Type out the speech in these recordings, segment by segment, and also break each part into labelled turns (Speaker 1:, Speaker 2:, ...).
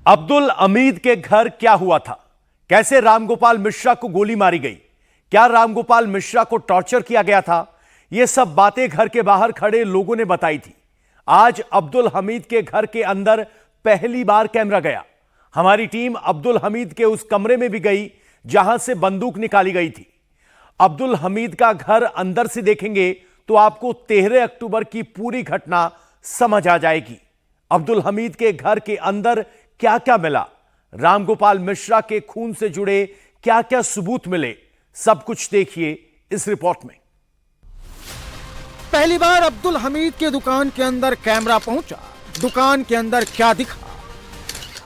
Speaker 1: अब्दुल हमीद के घर क्या हुआ था? कैसे रामगोपाल मिश्रा को गोली मारी गई? क्या रामगोपाल मिश्रा को टॉर्चर किया गया था? यह सब बातें घर के बाहर खड़े लोगों ने बताई थी। आज अब्दुल हमीद के घर के अंदर पहली बार कैमरा गया। हमारी टीम अब्दुल हमीद के उस कमरे में भी गई जहां से बंदूक निकाली गई थी। अब्दुल हमीद का घर अंदर से देखेंगे तो आपको 13 अक्टूबर की पूरी घटना समझ आ जाएगी। अब्दुल हमीद के घर के अंदर क्या क्या मिला, रामगोपाल मिश्रा के खून से जुड़े क्या क्या सबूत मिले, सब कुछ देखिए इस रिपोर्ट में।
Speaker 2: पहली बार अब्दुल हमीद के दुकान के अंदर कैमरा पहुंचा। दुकान के अंदर क्या दिखा?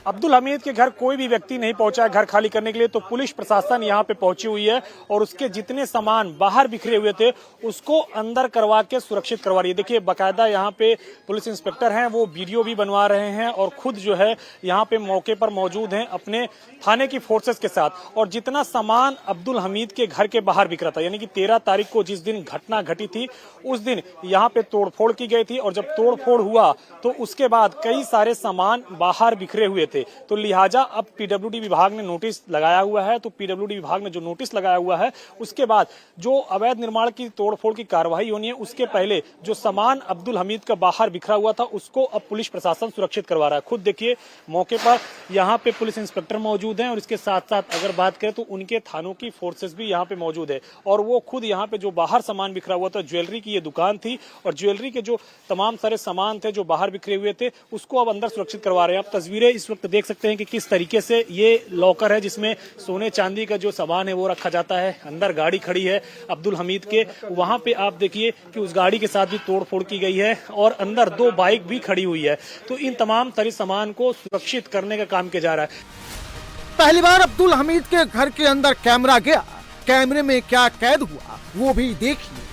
Speaker 3: अब्दुल हमीद के घर कोई भी व्यक्ति नहीं पहुंचा है घर खाली करने के लिए, तो पुलिस प्रशासन यहां पे पहुंची हुई है और उसके जितने सामान बाहर बिखरे हुए थे उसको अंदर करवा के सुरक्षित करवा रही है। देखिए बाकायदा यहां पे पुलिस इंस्पेक्टर हैं, वो वीडियो भी बनवा रहे हैं और खुद जो है यहां पे मौके पर मौजूद हैं अपने थाने की फोर्सेस के साथ। और जितना सामान अब्दुल हमीद के घर के बाहर बिखरा था, यानी कि 13 तारीख को जिस दिन घटना घटी थी उस दिन यहाँ पे तोड़फोड़ की गई थी और जब तोड़फोड़ हुआ तो उसके बाद कई सारे सामान बाहर बिखरे हुए थे। तो लिहाजा अब पीडब्ल्यूडी विभाग ने नोटिस लगाया हुआ है। तो पीडब्ल्यूडी विभाग ने जो नोटिस लगाया हुआ है उसके बाद जो अवैध निर्माण की तोड़फोड़ की कार्रवाई होनी है उसके पहले जो सामान अब्दुल हमीद का बाहर बिखरा हुआ था उसको अब पुलिस प्रशासन सुरक्षित करवा रहा है। खुद देखिए मौके पर यहाँ पे पुलिस इंस्पेक्टर मौजूद हैं और इसके साथ साथ अगर बात करें तो उनके थानों की फोर्सेस भी यहाँ पे मौजूद है और वो खुद यहाँ पे जो बाहर सामान बिखरा हुआ था, ज्वेलरी की ये दुकान थी और ज्वेलरी के जो तमाम सारे सामान थे जो बाहर बिखरे हुए थे उसको अब अंदर सुरक्षित करवा रहे हैं। आप तस्वीरें इस वक्त देख सकते हैं कि किस तरीके से ये लॉकर है जिसमें सोने चांदी का जो सामान है वो रखा जाता है। अंदर गाड़ी खड़ी है अब्दुल हमीद के, वहां पे आप देखिए कि उस गाड़ी के साथ भी तोड़फोड़ की गई है और अंदर 2 बाइक भी खड़ी हुई है। तो इन तमाम तरह सामान को सुरक्षित करने का काम किया जा रहा है।
Speaker 2: पहली बार अब्दुल हमीद के घर के अंदर कैमरा गया। कैमरे में क्या कैद हुआ वो भी देखिए।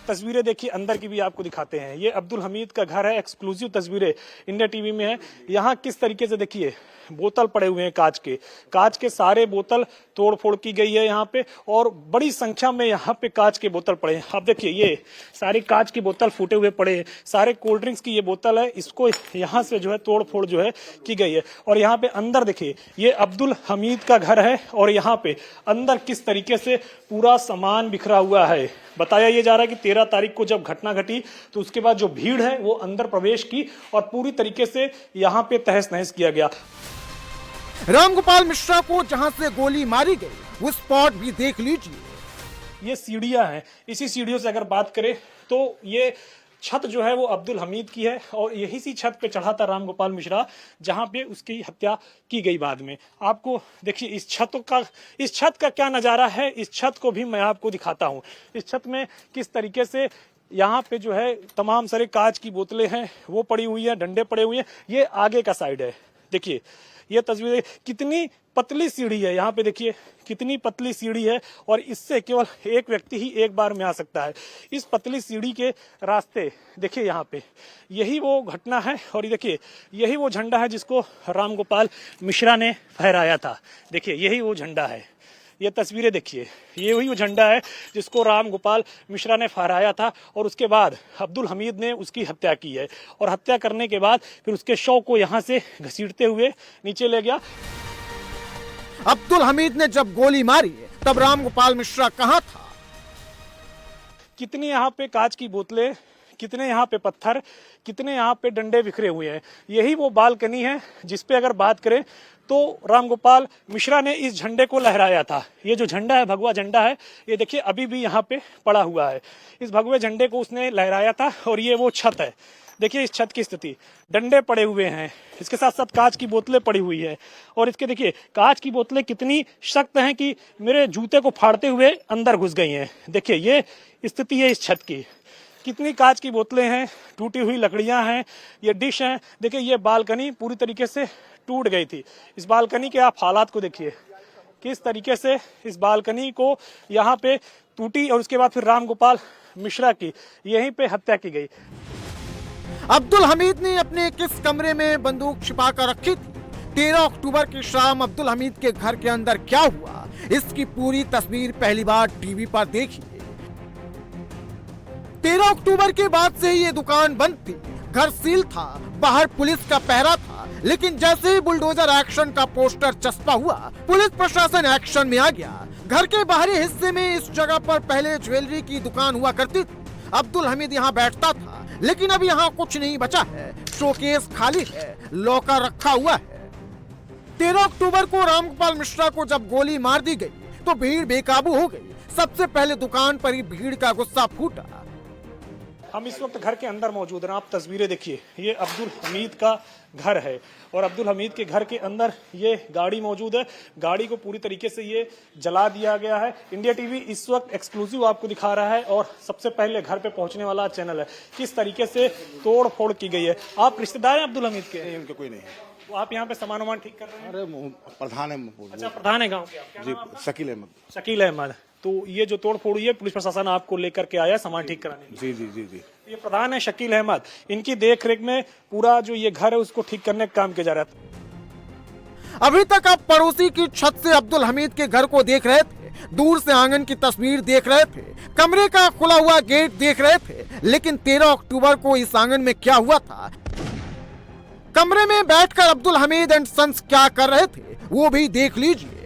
Speaker 3: तस्वीरें देखिए अंदर की भी आपको दिखाते हैं। ये अब्दुल हमीद का घर है, एक्सक्लूसिव तस्वीरें इंडिया टीवी में है। यहाँ किस तरीके से देखिए बोतल पड़े हुए हैं कांच के सारे बोतल तोड़फोड़ की गई है यहाँ पे और बड़ी संख्या में यहाँ पे कांच के बोतल पड़े हैं। आप देखिए ये सारी कांच की बोतल फूटे हुए पड़े हैं, सारे कोल्ड ड्रिंक्स की ये बोतल है, इसको यहाँ से जो है तोड़फोड़ जो है की गई है। और यहाँ पे अंदर देखिए ये अब्दुल हमीद का घर है और यहाँ पे अंदर किस तरीके से पूरा सामान बिखरा हुआ है। बताया ये जा रहा है कि 13 तारीख को जब घटना घटी तो उसके बाद जो भीड़ है वो अंदर प्रवेश की और पूरी तरीके से यहाँ पे तहस नहस किया गया।
Speaker 2: रामगोपाल मिश्रा को जहां से गोली मारी गई वो स्पॉट भी देख लीजिए।
Speaker 3: ये सीढ़ियां हैं, इसी सीढ़ियों से अगर बात करें तो ये छत जो है वो अब्दुल हमीद की है और यही सी छत पे चढ़ा था रामगोपाल मिश्रा जहां पे उसकी हत्या की गई बाद में। आपको देखिए इस छत का क्या नजारा है, इस छत को भी मैं आपको दिखाता हूं। इस छत में किस तरीके से यहाँ पे जो है तमाम सारे कांच की बोतलें हैं वो पड़ी हुई है, डंडे पड़े हुए हैं। ये आगे का साइड है, देखिए ये तस्वीर कितनी पतली सीढ़ी है। यहाँ पे देखिए कितनी पतली सीढ़ी है और इससे केवल एक व्यक्ति ही एक बार में आ सकता है। इस पतली सीढ़ी के रास्ते देखिए यहाँ पे यही वो घटना है और देखिए यही वो झंडा है जिसको रामगोपाल मिश्रा ने फहराया था। देखिए यही वो झंडा है, ये तस्वीरें देखिए, ये वही वो झंडा है जिसको रामगोपाल मिश्रा ने फहराया था और उसके बाद अब्दुल हमीद ने उसकी हत्या की है और हत्या करने के बाद फिर उसके शव को यहाँ से घसीटते हुए नीचे ले गया।
Speaker 2: अब्दुल हमीद ने जब गोली मारी तब रामगोपाल मिश्रा कहाँ था?
Speaker 3: कितनी यहाँ पे कांच की बोतलें, कितने यहाँ पे पत्थर, कितने यहाँ पे डंडे बिखरे हुए हैं। यही वो बालकनी है जिसपे अगर बात करें तो रामगोपाल मिश्रा ने इस झंडे को लहराया था। ये जो झंडा है, भगवा झंडा है, ये देखिए अभी भी यहाँ पे पड़ा हुआ है। इस भगवे झंडे को उसने लहराया था और ये वो छत है। देखिए इस छत की स्थिति, डंडे पड़े हुए हैं, इसके साथ साथ कांच की बोतलें पड़ी हुई है और इसके देखिए कांच की बोतलें कितनी सख्त हैं कि मेरे जूते को फाड़ते हुए अंदर घुस गई हैं। देखिए ये स्थिति है इस छत की, कितनी कांच की बोतलें हैं, टूटी हुई लकड़ियां हैं, ये डिश हैं। देखिए ये बालकनी पूरी तरीके से टूट गई थी। इस बालकनी के आप हालात को देखिए किस तरीके से इस बालकनी को यहाँ पे टूटी और उसके बाद फिर रामगोपाल मिश्रा की यहीं पे हत्या की गई।
Speaker 2: अब्दुल हमीद ने अपने किस कमरे में बंदूक छिपा कर रखी थी? 13 अक्टूबर की शाम अब्दुल हमीद के घर के अंदर क्या हुआ, इसकी पूरी तस्वीर पहली बार टीवी पर देखिए। 13 अक्टूबर के बाद से ही ये दुकान बंद थी, घर सील था, बाहर पुलिस का पहरा था, लेकिन जैसे ही बुलडोजर एक्शन का पोस्टर चस्पा हुआ, पुलिस प्रशासन एक्शन में आ गया। घर के बाहरी हिस्से में इस जगह पर पहले ज्वेलरी की दुकान हुआ करती थी। अब्दुल हमीद यहाँ बैठता था, लेकिन अब यहाँ कुछ नहीं बचा है। शोकेस खाली है, लॉकर रखा हुआ है। 13 अक्टूबर को रामगोपाल मिश्रा को जब गोली मार दी गई तो भीड़ बेकाबू हो गई। सबसे पहले दुकान पर ही भीड़ का गुस्सा फूटा।
Speaker 3: हम इस वक्त घर के अंदर मौजूद हैं। आप तस्वीरें देखिए, ये अब्दुल हमीद का घर है और अब्दुल हमीद के घर के अंदर ये गाड़ी मौजूद है। गाड़ी को पूरी तरीके से ये जला दिया गया है। इंडिया टीवी इस वक्त एक्सक्लूसिव आपको दिखा रहा है और सबसे पहले घर पे पहुंचने वाला चैनल है। किस तरीके से तोड़ फोड़ की गई है। आप रिश्तेदार हैं अब्दुल हमीद के?
Speaker 4: उनके कोई नहीं है।
Speaker 3: तो आप यहाँ पे सामान वामान ठीक कर रहे हैं?
Speaker 4: अरे प्रधान है।
Speaker 3: अच्छा, प्रधान है गाँव के? क्या
Speaker 4: जी,
Speaker 3: नाम है आपका?
Speaker 4: शकील अहमद।
Speaker 3: शकील अहमद। तो ये जो तोड़ फोड़ हुई है, पुलिस प्रशासन आपको लेकर के आया सामान ठीक कराने के लिए?
Speaker 4: जी जी जी जी।
Speaker 3: ये प्रधान है शकील अहमद। इनकी देख रेख में पूरा जो ये घर है उसको ठीक करने का काम किया जा रहा था।
Speaker 2: अभी तक आप पड़ोसी की छत से अब्दुल हमीद के घर को देख रहे थे, दूर से आंगन की तस्वीर देख रहे थे, कमरे का खुला हुआ गेट देख रहे थे। लेकिन 13 अक्टूबर को इस आंगन में क्या हुआ था, कमरे में बैठकर अब्दुल हमीद एंड सन्स क्या कर रहे थे, वो भी देख लीजिए।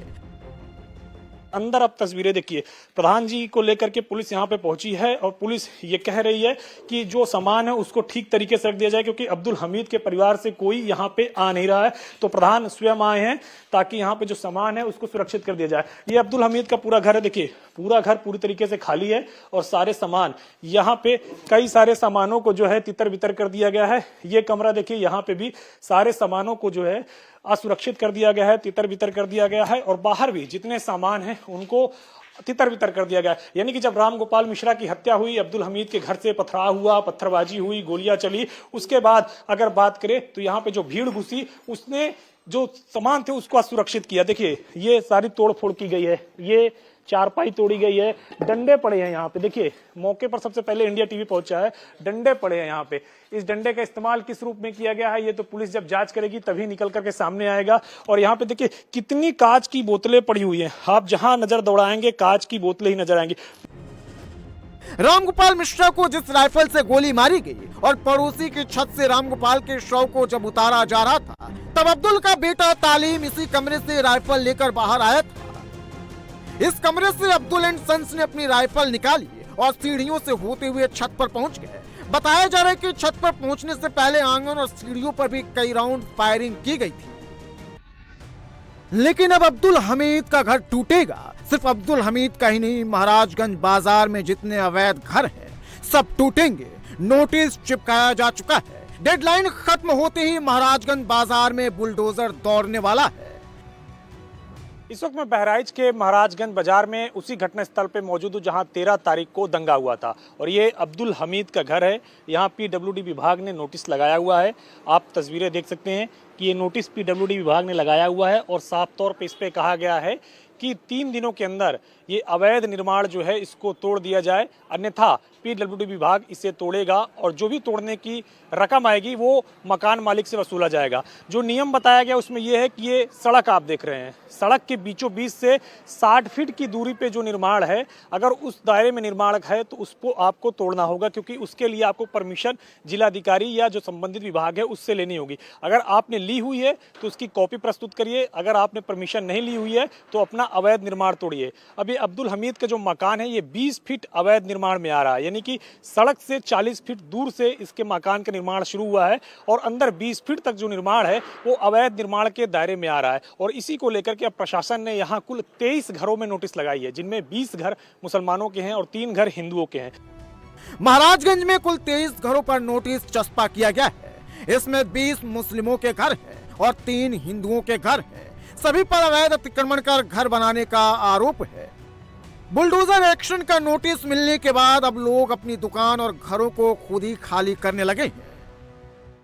Speaker 3: अंदर अब तस्वीरें देखिए। प्रधान जी को लेकर के पुलिस यहाँ पे पहुंची है और पुलिस ये कह रही है कि जो सामान है उसको ठीक तरीके से रख दिया जाए, क्योंकि अब्दुल हमीद के परिवार से कोई यहाँ पे आ नहीं रहा है। तो प्रधान स्वयं आए हैं ताकि यहाँ पे जो सामान है उसको सुरक्षित कर दिया जाए। ये अब्दुल हमीद का पूरा घर है। देखिए, पूरा घर पूरी तरीके से खाली है और सारे सामान यहाँ पे, कई सारे सामानों को जो है तितर बितर कर दिया गया है। ये कमरा देखिए, यहाँ पे भी सारे सामानों को जो है असुरक्षित कर दिया गया है, तितर बितर कर दिया गया है और बाहर भी जितने सामान हैं उनको तितर बितर कर दिया गया है। यानी कि जब रामगोपाल मिश्रा की हत्या हुई, अब्दुल हमीद के घर से पथराव हुआ, पत्थरबाजी हुई, गोलियां चली, उसके बाद अगर बात करें तो यहाँ पे जो भीड़ घुसी उसने जो सामान थे उसको असुरक्षित किया। देखिए, ये सारी तोड़ फोड़ की गई है, ये चारपाई तोड़ी गई है, डंडे पड़े हैं यहाँ पे। देखिए, मौके पर सबसे पहले इंडिया टीवी पहुंचा है, डंडे पड़े हैं यहाँ पे। इस डंडे का इस्तेमाल किस रूप में किया गया है ये तो पुलिस जब जांच करेगी तभी निकल करके सामने आएगा। और यहाँ पे देखिए कितनी कांच की बोतलें पड़ी हुई हैं। आप जहां नजर दौड़ाएंगे कांच की बोतलें ही नजर आएंगी।
Speaker 2: रामगोपाल मिश्रा को जिस राइफल से गोली मारी गई और पड़ोसी की छत से रामगोपाल के शव को जब उतारा जा रहा था, तब अब्दुल का बेटा तालीम इसी कमरे से राइफल लेकर बाहर आया था। इस कमरे से अब्दुल एंड सन्स ने अपनी राइफल निकाली और सीढ़ियों से होते हुए छत पर पहुंच गए। बताया जा रहा है कि छत पर पहुंचने से पहले आंगन और सीढ़ियों पर भी कई राउंड फायरिंग की गई थी। लेकिन अब अब्दुल हमीद का घर टूटेगा। सिर्फ अब्दुल हमीद का ही नहीं, महाराजगंज बाजार में जितने अवैध घर हैं सब टूटेंगे। नोटिस चिपकाया जा चुका है। डेडलाइन खत्म होते ही महाराजगंज बाजार में बुलडोजर दौड़ने वाला है।
Speaker 3: इस वक्त मैं बहराइच के महाराजगंज बाजार में उसी घटना स्थल पे मौजूद हूँ जहां 13 तारीख को दंगा हुआ था और ये अब्दुल हमीद का घर है। यहाँ पीडब्ल्यूडी विभाग ने नोटिस लगाया हुआ है। आप तस्वीरें देख सकते हैं कि ये नोटिस पीडब्ल्यूडी विभाग ने लगाया हुआ है और साफ तौर पे इस पे कहा गया है कि 3 दिनों के अंदर ये अवैध निर्माण जो है इसको तोड़ दिया जाए, अन्यथा पीडब्ल्यूडी विभाग इसे तोड़ेगा और जो भी तोड़ने की रकम आएगी वो मकान मालिक से वसूला जाएगा। जो नियम बताया गया उसमें यह है कि ये सड़क आप देख रहे हैं, सड़क के बीचों बीच से 60 फीट की दूरी पे जो निर्माण है, अगर उस दायरे में निर्माण है तो उसको आपको तोड़ना होगा, क्योंकि उसके लिए आपको परमिशन जिलाधिकारी या जो संबंधित विभाग है उससे लेनी होगी। अगर आपने ली हुई है तो उसकी कॉपी प्रस्तुत करिए, अगर आपने परमिशन नहीं ली हुई है तो अपना अवैध निर्माण तोड़िए। अभी अब्दुल हमीद का जो मकान है ये 20 फीट अवैध निर्माण में आ रहा है, यानी कि सड़क से 40 फीट दूर से इसके मकान का निर्माण शुरू हुआ है और अंदर 20 फीट तक जो निर्माण है वो अवैध निर्माण के दायरे में आ रहा है। और इसी को लेकर के अब प्रशासन ने यहाँ कुल 23 घरों में नोटिस लगाई है, जिनमें 20 घर मुसलमानों के हैं और 3 घर हिंदुओं के हैं।
Speaker 2: महाराजगंज में कुल 23 घरों पर नोटिस चस्पा किया गया है। इसमें 20 मुस्लिमों के घर हैं और 3 हिंदुओं के घर हैं। सभी पर अवैध अतिक्रमण कर घर बनाने का आरोप है। बुलडोजर एक्शन का नोटिस मिलने के बाद अब लोग अपनी दुकान और घरों को खुद ही खाली करने लगे हैं।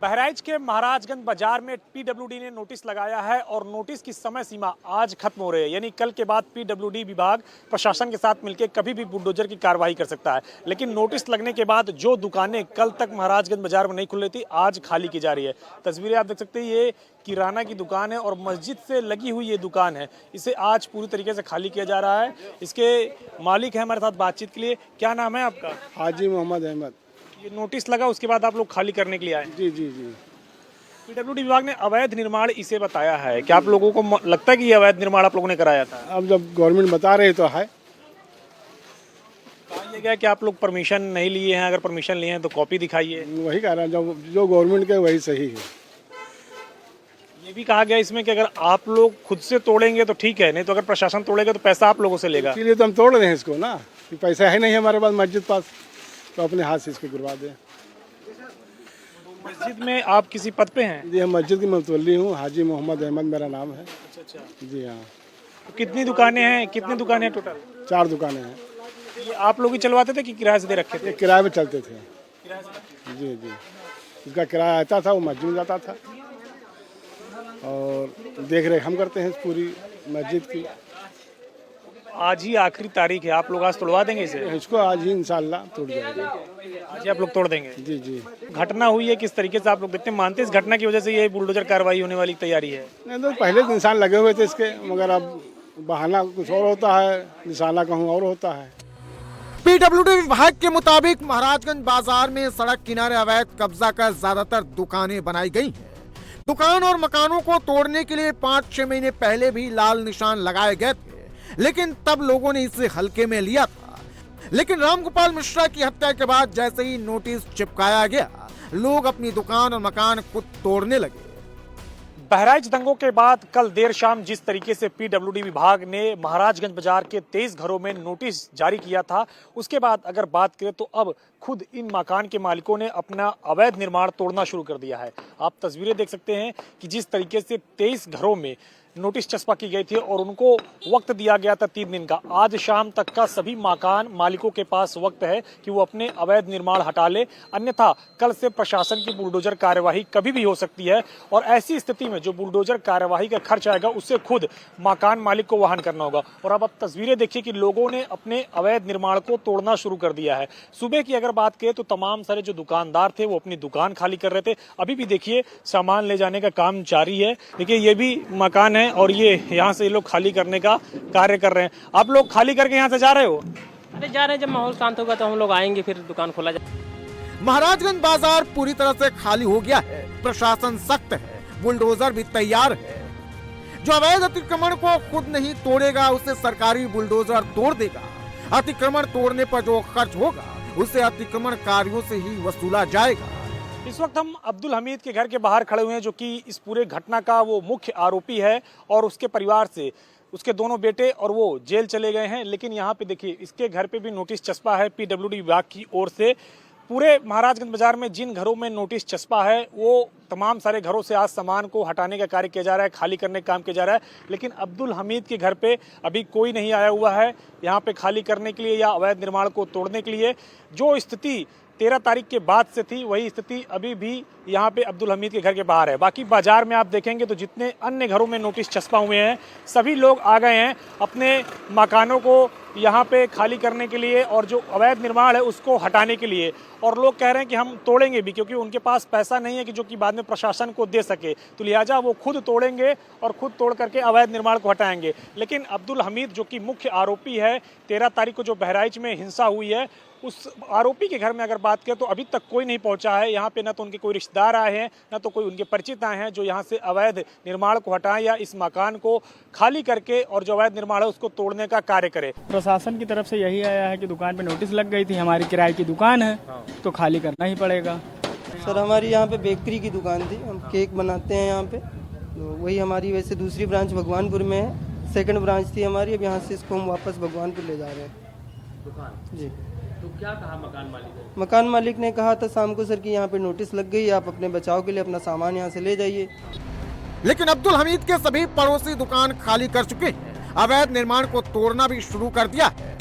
Speaker 3: बहराइच के महाराजगंज बाजार में पीडब्ल्यूडी ने नोटिस लगाया है और नोटिस की समय सीमा आज खत्म हो रही है, यानी कल के बाद पीडब्ल्यूडी विभाग प्रशासन के साथ मिलकर कभी भी बुलडोजर की कार्रवाई कर सकता है। लेकिन नोटिस लगने के बाद जो दुकानें कल तक महाराजगंज बाजार में नहीं खुल रही थी आज खाली की जा रही है। तस्वीरें आप देख सकते हैं, ये किराना की दुकान है और मस्जिद से लगी हुई ये दुकान है, इसे आज पूरी तरीके से खाली किया जा रहा है। इसके मालिक है हमारे साथ बातचीत के लिए। क्या नाम है आपका?
Speaker 5: हाजी मोहम्मद अहमद।
Speaker 3: ये नोटिस लगा उसके बाद आप लोग खाली करने के लिए आए?
Speaker 5: जी जी जी।
Speaker 3: पीडब्ल्यूडी विभाग ने अवैध निर्माण इसे बताया है। क्या आप लोगों को लगता है कि ये अवैध निर्माण आप लोगों ने कराया था?
Speaker 4: अब जब गवर्नमेंट बता रही तो है।
Speaker 3: कहा गया कि आप लोग परमिशन नहीं लिए हैं, अगर परमिशन लिए हैं तो कॉपी दिखाइए।
Speaker 4: वही कह रहा है, जो गवर्नमेंट के वही सही है।
Speaker 3: ये भी कहा गया इसमें कि अगर आप लोग खुद से तोड़ेंगे तो ठीक है, नहीं तो अगर प्रशासन तोड़ेगा तो पैसा आप लोगों से लेगा।
Speaker 4: इसीलिए तो हम तोड़ रहे हैं इसको ना, कि पैसा है नहीं हमारे पास मस्जिद पास, तो अपने हाथ से इसको गिरवा दें।
Speaker 3: मस्जिद में आप किसी पद पे हैं?
Speaker 4: जी, हम मस्जिद की मुतवल्ली हूँ, हाजी मोहम्मद अहमद मेरा नाम है।
Speaker 3: अच्छा।
Speaker 4: जी हाँ।
Speaker 3: तो कितनी दुकानें हैं, कितनी दुकानें हैं टोटल?
Speaker 4: 4 दुकानें हैं।
Speaker 3: ये आप लोग ही चलवाते थे कि किराए से दे रखे थे?
Speaker 4: ये किराए पे चलते थे। जी जी, इसका किराया आता था, वो मस्जिद में जाता था और देख रेख हम करते हैं इस पूरी मस्जिद की।
Speaker 3: आज ही आखिरी तारीख है, आप लोग आज तोड़वा देंगे इसे?
Speaker 4: इसको आज ही इंशाल्लाह टूट जाएगा।
Speaker 3: आज ही आप लोग तोड़ देंगे?
Speaker 4: जी जी।
Speaker 3: घटना हुई है, किस तरीके से आप लोग देखते हैं, मानते हैं इस घटना की वजह से ये बुलडोजर कार्रवाई होने वाली तैयारी है?
Speaker 4: नहीं तो पहले तो इंसान लगे हुए थे इसके, मगर अब बहाना कुछ और होता है, निशाना कहूँ और होता है।
Speaker 2: पीडब्ल्यूडी विभाग के मुताबिक महाराजगंज बाजार में सड़क किनारे अवैध कब्जा कर ज्यादातर दुकानें बनाई गई हैं। दुकान और मकानों को तोड़ने के लिए 5-6 महीने पहले भी लाल निशान लगाए गए थे, लेकिन तब लोगों ने इसे हल्के में लिया था। लेकिन रामगोपाल मिश्रा की हत्या के बाद जैसे ही नोटिस चिपकाया गया, लोग अपनी दुकान और मकान खुद तोड़ने लगे। बहराइच दंगों के बाद कल देर शाम जिस तरीके से पीडब्ल्यूडी विभाग ने महाराजगंज बाजार के 23 घरों में नोटिस जारी किया था, उसके बाद अगर बात करें तो अब खुद इन मकान के मालिकों ने अपना अवैध निर्माण तोड़ना शुरू कर दिया है। आप तस्वीरें देख सकते हैं कि जिस तरीके से 23 घरों में नोटिस चस्पा की गई थी और उनको वक्त दिया गया था 3 दिन का। आज शाम तक का सभी मकान मालिकों के पास वक्त है कि वो अपने अवैध निर्माण हटा ले, अन्यथा कल से प्रशासन की बुलडोजर कार्यवाही कभी भी हो सकती है। और ऐसी स्थिति में जो बुलडोजर कार्यवाही का खर्च आएगा उससे खुद मकान मालिक को वहन करना होगा। और अब आप तस्वीरें देखिए कि लोगों ने अपने अवैध निर्माण को तोड़ना शुरू कर दिया है। सुबह की अगर बात करें तो तमाम सारे जो दुकानदार थे वो अपनी दुकान खाली कर रहे थे। अभी भी देखिए सामान ले जाने का काम जारी है। देखिए ये भी मकान और ये यहाँ से ये लोग खाली करने का कार्य कर रहे हैं। आप लोग खाली करके यहाँ से जा रहे हो?
Speaker 5: अरे जा रहे हैं, जब माहौल शांत होगा तो हम लोग आएंगे, फिर दुकान खोला जाए।
Speaker 2: महाराजगंज बाजार पूरी तरह से खाली हो गया है। प्रशासन सख्त है, बुलडोजर भी तैयार है। जो अवैध अतिक्रमण को खुद नहीं तोड़ेगा उसे सरकारी बुलडोजर तोड़ देगा। अतिक्रमण तोड़ने पर जो खर्च होगा उसे अतिक्रमणकारियों से ही वसूला जाएगा।
Speaker 3: इस वक्त हम अब्दुल हमीद के घर के बाहर खड़े हुए हैं, जो कि इस पूरे घटना का वो मुख्य आरोपी है और उसके परिवार से उसके दोनों बेटे और वो जेल चले गए हैं। लेकिन यहाँ पे देखिए इसके घर पे भी नोटिस चस्पा है पीडब्ल्यूडी विभाग की ओर से। पूरे महाराजगंज बाजार में जिन घरों में नोटिस चस्पा है वो तमाम सारे घरों से आज सामान को हटाने का कार्य किया जा रहा है, खाली करने का काम किया जा रहा है। लेकिन अब्दुल हमीद के घर पे अभी कोई नहीं आया हुआ है यहाँ पे खाली करने के लिए या अवैध निर्माण को तोड़ने के लिए। जो स्थिति 13 तारीख के बाद से थी वही स्थिति अभी भी यहाँ पे अब्दुल हमीद के घर के बाहर है। बाकी बाजार में आप देखेंगे तो जितने अन्य घरों में नोटिस चस्पा हुए हैं सभी लोग आ गए हैं अपने मकानों को यहाँ पे खाली करने के लिए और जो अवैध निर्माण है उसको हटाने के लिए। और लोग कह रहे हैं कि हम तोड़ेंगे भी, क्योंकि उनके पास पैसा नहीं है कि जो कि बाद में प्रशासन को दे सके, तो लिहाजा वो खुद तोड़ेंगे और खुद तोड़ करके अवैध निर्माण को हटाएंगे। लेकिन अब्दुल हमीद जो कि मुख्य आरोपी है, 13 तारीख को जो बहराइच में हिंसा हुई है उस आरोपी के घर में अगर बात करें तो अभी तक कोई नहीं पहुंचा है। यहाँ पे ना तो उनके कोई रिश्तेदार आए हैं, ना तो कोई उनके परिचित आए हैं जो यहाँ से अवैध निर्माण को हटाएं या इस मकान को खाली करके और जो अवैध निर्माण है उसको तोड़ने का कार्य करे।
Speaker 6: प्रशासन की तरफ से यही आया है कि दुकान पे नोटिस लग गई थी, हमारी किराए की दुकान है तो खाली करना ही पड़ेगा।
Speaker 7: सर हमारी यहाँ पे बेकरी की दुकान थी, हम केक बनाते हैं यहाँ पे, तो वही हमारी वैसे दूसरी ब्रांच भगवानपुर में है, सेकंड ब्रांच थी हमारी। अब यहाँ से इसको हम वापस भगवानपुर ले जा रहे हैं दुकान। जी
Speaker 5: तो क्या कहा मकान मालिक ने?
Speaker 7: मकान मालिक ने कहा था शाम को सर कि यहाँ पे नोटिस लग गई, आप अपने बचाव के लिए अपना सामान यहाँ से ले जाइए।
Speaker 2: लेकिन अब्दुल हमीद के सभी पड़ोसी दुकान खाली कर चुके हैं, अवैध निर्माण को तोड़ना भी शुरू कर दिया है।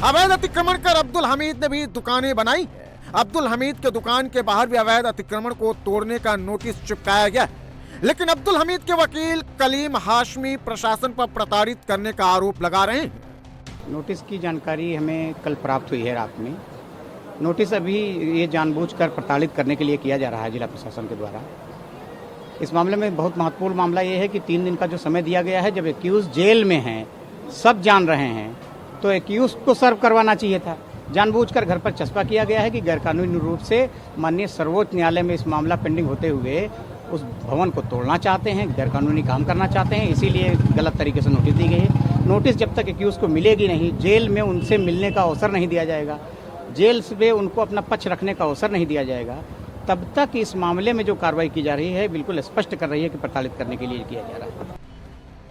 Speaker 2: अवैध अतिक्रमण कर अब्दुल हमीद ने भी दुकानें बनाई है। अब्दुल हमीद के दुकान के बाहर भी अवैध अतिक्रमण को तोड़ने का नोटिस चिपकाया गया है। लेकिन अब्दुल हमीद के वकील कलीम हाशमी प्रशासन पर प्रताड़ित करने का आरोप लगा रहे हैं।
Speaker 8: नोटिस की जानकारी हमें कल प्राप्त हुई है रात में। नोटिस अभी ये जानबूझकर प्रताड़ित करने के लिए किया जा रहा है जिला प्रशासन के द्वारा। इस मामले में बहुत महत्वपूर्ण मामला ये है कि 3 दिन का जो समय दिया गया है, जब एक्यूज जेल में हैं, सब जान रहे हैं, तो एक्यूज को सर्व करवाना चाहिए था। जानबूझकर घर पर चस्पा किया गया है कि गैरकानूनी रूप से माननीय सर्वोच्च न्यायालय में इस मामला पेंडिंग होते हुए उस भवन को तोड़ना चाहते हैं, गैरकानूनी काम करना चाहते हैं, इसीलिए गलत तरीके से नोटिस दी गई है। नोटिस जब तक एक्यूज को मिलेगी नहीं, जेल में उनसे मिलने का अवसर नहीं दिया जाएगा, जेल में उनको अपना पक्ष रखने का अवसर नहीं दिया जाएगा, तब तक इस मामले में जो कार्रवाई की जा रही है बिल्कुल स्पष्ट कर रही है कि प्रताड़ित करने के लिए किया जा रहा है।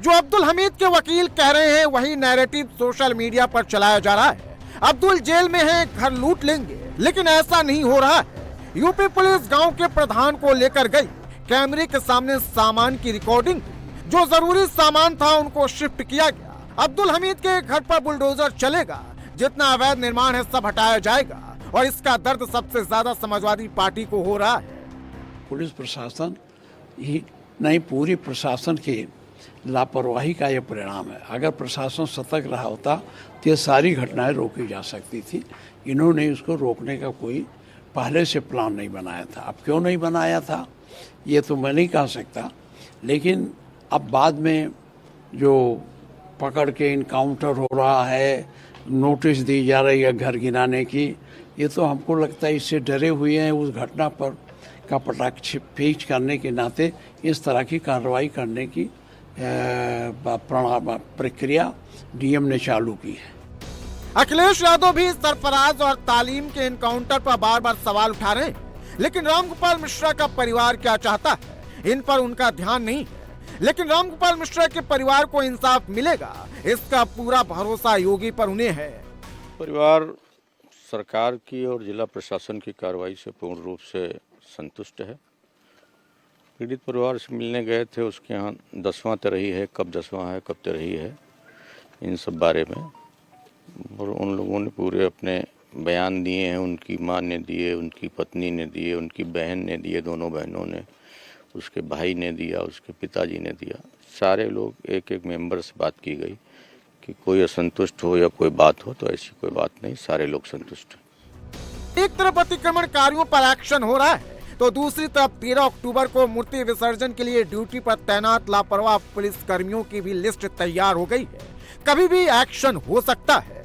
Speaker 2: जो अब्दुल हमीद के वकील कह रहे हैं वही नैरेटिव सोशल मीडिया पर चलाया जा रहा है। अब्दुल जेल में है, घर लूट लेंगे, लेकिन ऐसा नहीं हो रहा है। यूपी पुलिस गांव के प्रधान को लेकर गई, कैमरे के सामने सामान की रिकॉर्डिंग, जो जरूरी सामान था उनको शिफ्ट किया गया। अब्दुल हमीद के घर पर बुलडोजर चलेगा, जितना अवैध निर्माण है सब हटाया जाएगा, और इसका दर्द सबसे ज्यादा समाजवादी पार्टी को हो रहा है।
Speaker 9: पुलिस प्रशासन ही नहीं, पूरी प्रशासन की लापरवाही का यह परिणाम है। अगर प्रशासन सतर्क रहा होता तो ये सारी घटनाएं रोकी जा सकती थी। इन्होंने इसको रोकने का कोई पहले से प्लान नहीं बनाया था। अब क्यों नहीं बनाया था ये तो मैं नहीं कह सकता, लेकिन अब बाद में जो पकड़ के इनकाउंटर हो रहा है, नोटिस दी जा रही है घर गिराने की, ये तो हमको लगता है इससे डरे हुए हैं। उस घटना पर का पटाक्षेप करने के नाते इस तरह की कार्रवाई करने की प्रक्रिया डीएम ने चालू की है।
Speaker 2: अखिलेश यादव भी सरफराज और तालीम के इनकाउंटर पर बार बार सवाल उठा रहे हैं, लेकिन रामगोपाल मिश्रा का परिवार क्या चाहता है इन पर उनका ध्यान नहीं है। लेकिन रामगोपाल मिश्रा के परिवार को इंसाफ मिलेगा, इसका पूरा भरोसा योगी पर उन्हें है।
Speaker 10: परिवार सरकार की और जिला प्रशासन की कार्रवाई से पूर्ण रूप से संतुष्ट है। पीड़ित परिवार से मिलने गए थे, उसके यहाँ 10वां तरही है, कब 10वां है, कब तरही है, इन सब बारे में, और उन लोगों ने पूरे अपने बयान दिए हैं। उनकी माँ ने दिए, उनकी पत्नी ने दिए, उनकी बहन ने दिए, दोनों बहनों ने, उसके भाई ने दिया, उसके पिताजी ने दिया। सारे लोग एक एक मेंबर से बात की गई कि कोई असंतुष्ट हो या कोई बात हो, तो ऐसी कोई बात नहीं, सारे लोग संतुष्ट हैं।
Speaker 2: एक तरफ अतिक्रमणकारियों पर एक्शन हो रहा है, तो दूसरी तरफ 13 अक्टूबर को मूर्ति विसर्जन के लिए ड्यूटी पर तैनात लापरवाह पुलिस कर्मियों की भी लिस्ट तैयार हो गई है। कभी भी एक्शन हो सकता है।